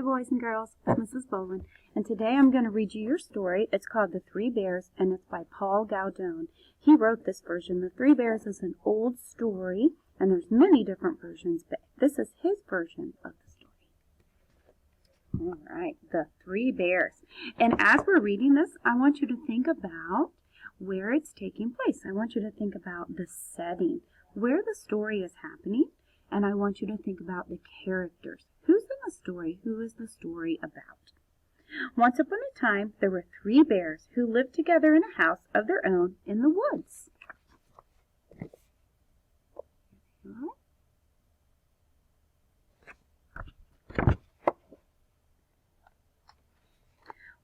Hi boys and girls, it's Mrs. Boland, and today I'm going to read you your story. It's called The Three Bears, and it's by Paul Gaudion. He wrote this version. The Three Bears is an old story, and there's many different versions, but this is his version of the story. All right, The Three Bears. And as we're reading this, I want you to think about where it's taking place. I want you to think about the setting, where the story is happening, and I want you to think about the characters. Who's in the story? Who is the story about? Once upon a time, there were three bears who lived together in a house of their own in the woods.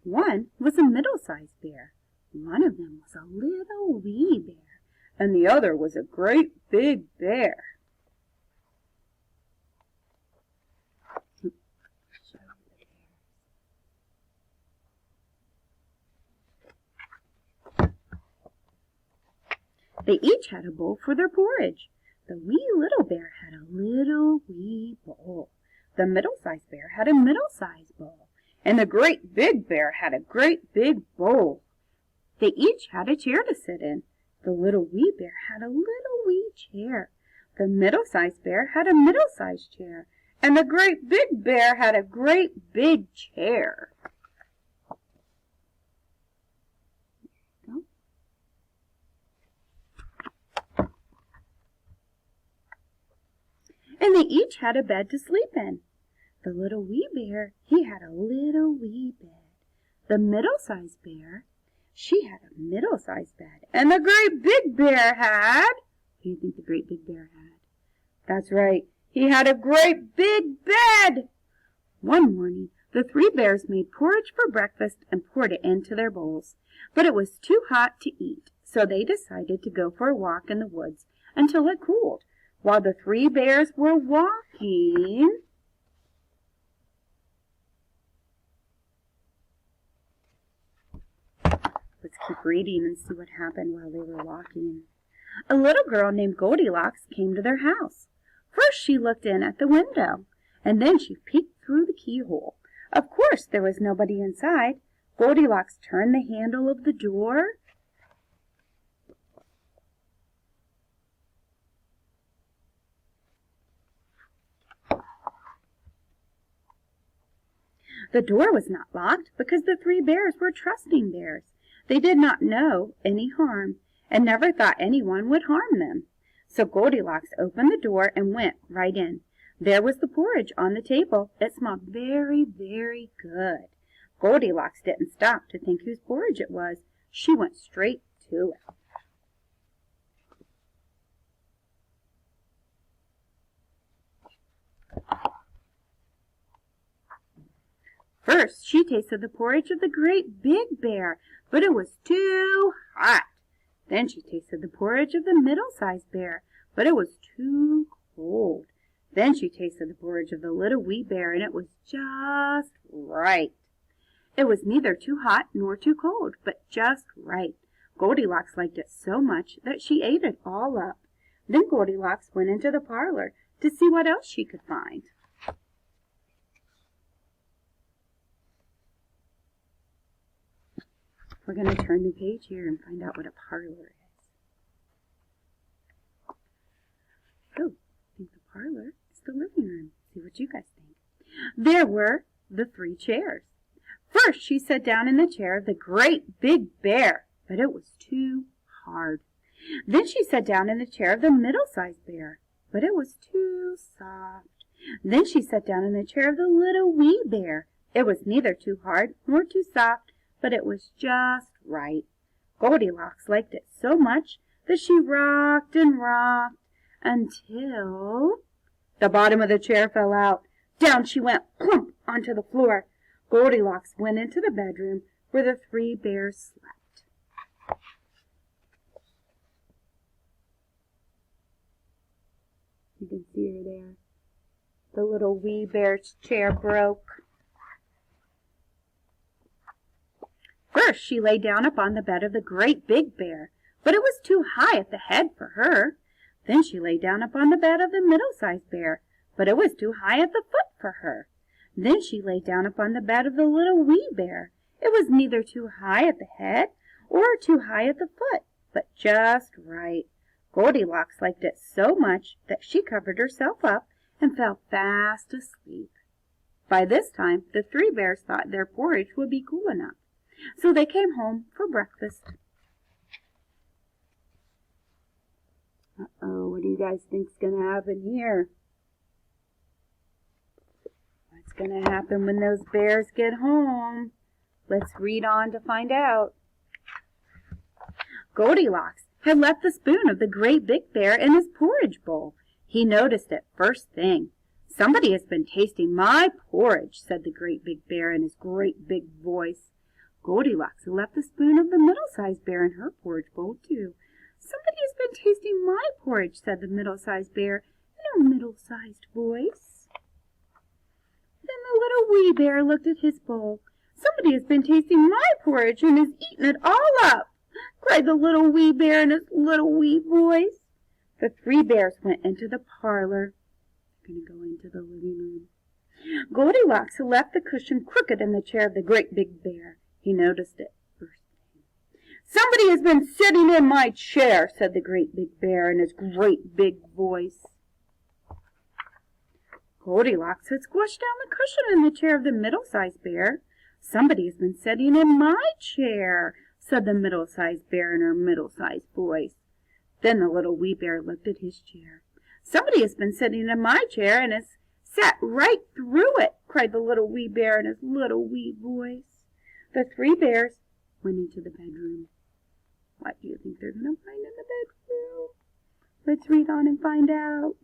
One was a middle-sized bear. One of them was a little wee bear, and the other was a great big bear. They each had a bowl for their porridge. The wee little bear had a little wee bowl. The middle-sized bear had a middle-sized bowl. And the great big bear had a great big bowl. They each had a chair to sit in. The little wee bear had a little wee chair. The middle-sized bear had a middle-sized chair. And the great big bear had a great big chair. And they each had a bed to sleep in. The little wee bear, he had a little wee bed. The middle-sized bear, she had a middle-sized bed. And the great big bear had, what do you think the great big bear had? That's right, he had a great big bed. One morning, the three bears made porridge for breakfast and poured it into their bowls. But it was too hot to eat, so they decided to go for a walk in the woods until it cooled. While the three bears were walking, let's keep reading and see what happened while they were walking. A little girl named Goldilocks came to their house. First she looked in at the window, and then she peeked through the keyhole. Of course there was nobody inside. Goldilocks turned the handle of the door, The door was not locked because the three bears were trusting bears. They did not know any harm and never thought anyone would harm them. So Goldilocks opened the door and went right in. There was the porridge on the table. It smelled very, very good. Goldilocks didn't stop to think whose porridge it was. She went straight to it. First, she tasted the porridge of the great big bear, but it was too hot. Then she tasted the porridge of the middle-sized bear, but it was too cold. Then she tasted the porridge of the little wee bear, and it was just right. It was neither too hot nor too cold, but just right. Goldilocks liked it so much that she ate it all up. Then Goldilocks went into the parlor to see what else she could find. We're going to turn the page here and find out what a parlor is. Oh, I think the parlor is the living room. See what you guys think. There were the three chairs. First, she sat down in the chair of the great big bear, but it was too hard. Then she sat down in the chair of the middle-sized bear, but it was too soft. Then she sat down in the chair of the little wee bear. It was neither too hard nor too soft, but it was just right. Goldilocks liked it so much that she rocked and rocked until the bottom of the chair fell out. Down she went plump onto the floor. Goldilocks went into the bedroom where the three bears slept. You can see her there. The little wee bear's chair broke. First, she lay down upon the bed of the great big bear, but it was too high at the head for her. Then she lay down upon the bed of the middle-sized bear, but it was too high at the foot for her. Then she lay down upon the bed of the little wee bear. It was neither too high at the head or too high at the foot, but just right. Goldilocks liked it so much that she covered herself up and fell fast asleep. By this time, the three bears thought their porridge would be cool enough, so they came home for breakfast. Uh-oh, what do you guys think's going to happen here? What's going to happen when those bears get home? Let's read on to find out. Goldilocks had left the spoon of the great big bear in his porridge bowl. He noticed it first thing. "Somebody has been tasting my porridge," said the great big bear in his great big voice. Goldilocks had left the spoon of the middle-sized bear in her porridge bowl too. "Somebody has been tasting my porridge," said the middle-sized bear in a middle-sized voice. Then the little wee bear looked at his bowl. "Somebody has been tasting my porridge and has eaten it all up," cried the little wee bear in his little wee voice. The three bears went into the parlor. They're going to go into the living room. Goldilocks had left the cushion crooked in the chair of the great big bear. He noticed it first thing. "Somebody has been sitting in my chair," said the great big bear in his great big voice. Goldilocks had squashed down the cushion in the chair of the middle-sized bear. "Somebody has been sitting in my chair," said the middle-sized bear in her middle-sized voice. Then the little wee bear looked at his chair. "Somebody has been sitting in my chair and has sat right through it," cried the little wee bear in his little wee voice. The three bears went into the bedroom. What do you think they're going to find in the bedroom? Let's read on and find out.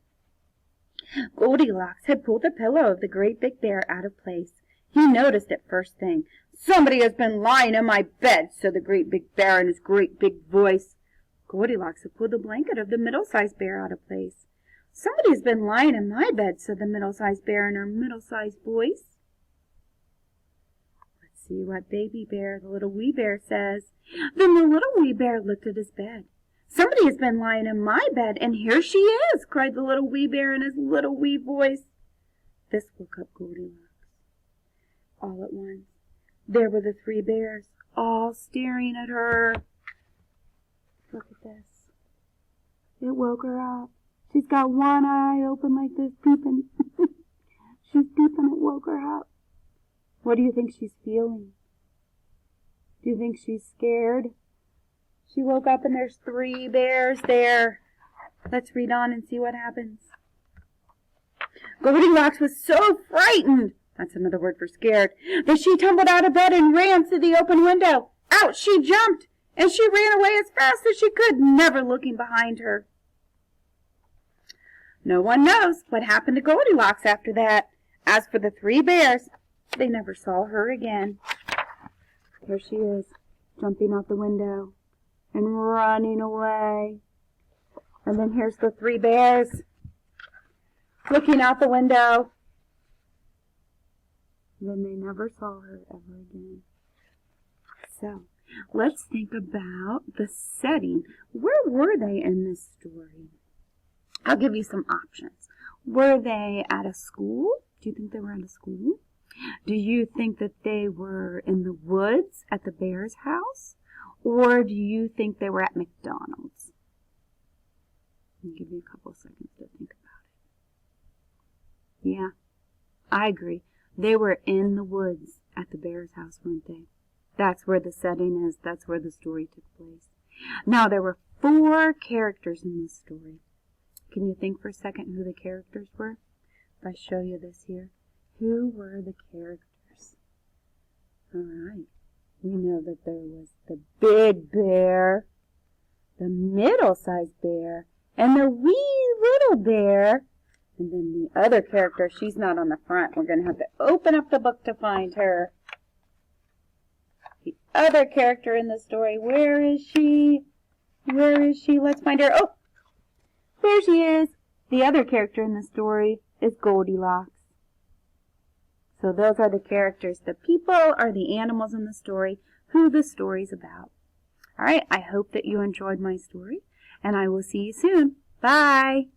Goldilocks had pulled the pillow of the great big bear out of place. He noticed it first thing. "Somebody has been lying in my bed," said the great big bear in his great big voice. Goldilocks had pulled the blanket of the middle-sized bear out of place. "Somebody has been lying in my bed," said the middle-sized bear in her middle-sized voice. Let's see what baby bear, the little wee bear, says. Then the little wee bear looked at his bed. "Somebody has been lying in my bed, and here she is," cried the little wee bear in his little wee voice. This woke up Goldilocks. All at once, there were the three bears, all staring at her. Look at this. It woke her up. She's got one eye open like this, peeping. She's peeping. It woke her up. What do you think she's feeling? Do you think she's scared? She woke up and there's three bears there. Let's read on and see what happens. Goldilocks was so frightened, that's another word for scared, that she tumbled out of bed and ran to the open window. Out she jumped, and she ran away as fast as she could, never looking behind her. No one knows what happened to Goldilocks after that. As for the three bears, they never saw her again. There she is, jumping out the window and running away. And then here's the three bears looking out the window. And then they never saw her ever again. So, let's think about the setting. Where were they in this story? I'll give you some options. Were they at a school? Do you think they were at a school? Do you think that they were in the woods at the bear's house? Or do you think they were at McDonald's? I'll give you a couple seconds to think about it. Yeah, I agree. They were in the woods at the bear's house, weren't they? That's where the setting is. That's where the story took place. Now, there were 4 characters in this story. Can you think for a second who the characters were? If I show you this here. Who were the characters? All right. We know that there was the big bear, the middle-sized bear, and the wee little bear. And then the other character, she's not on the front. We're going to have to open up the book to find her. The other character in the story, where is she? Where is she? Let's find her. Oh, there she is. The other character in the story is Goldilocks. So those are the characters. The people are the animals in the story, who the story's about. All right, I hope that you enjoyed my story, and I will see you soon. Bye.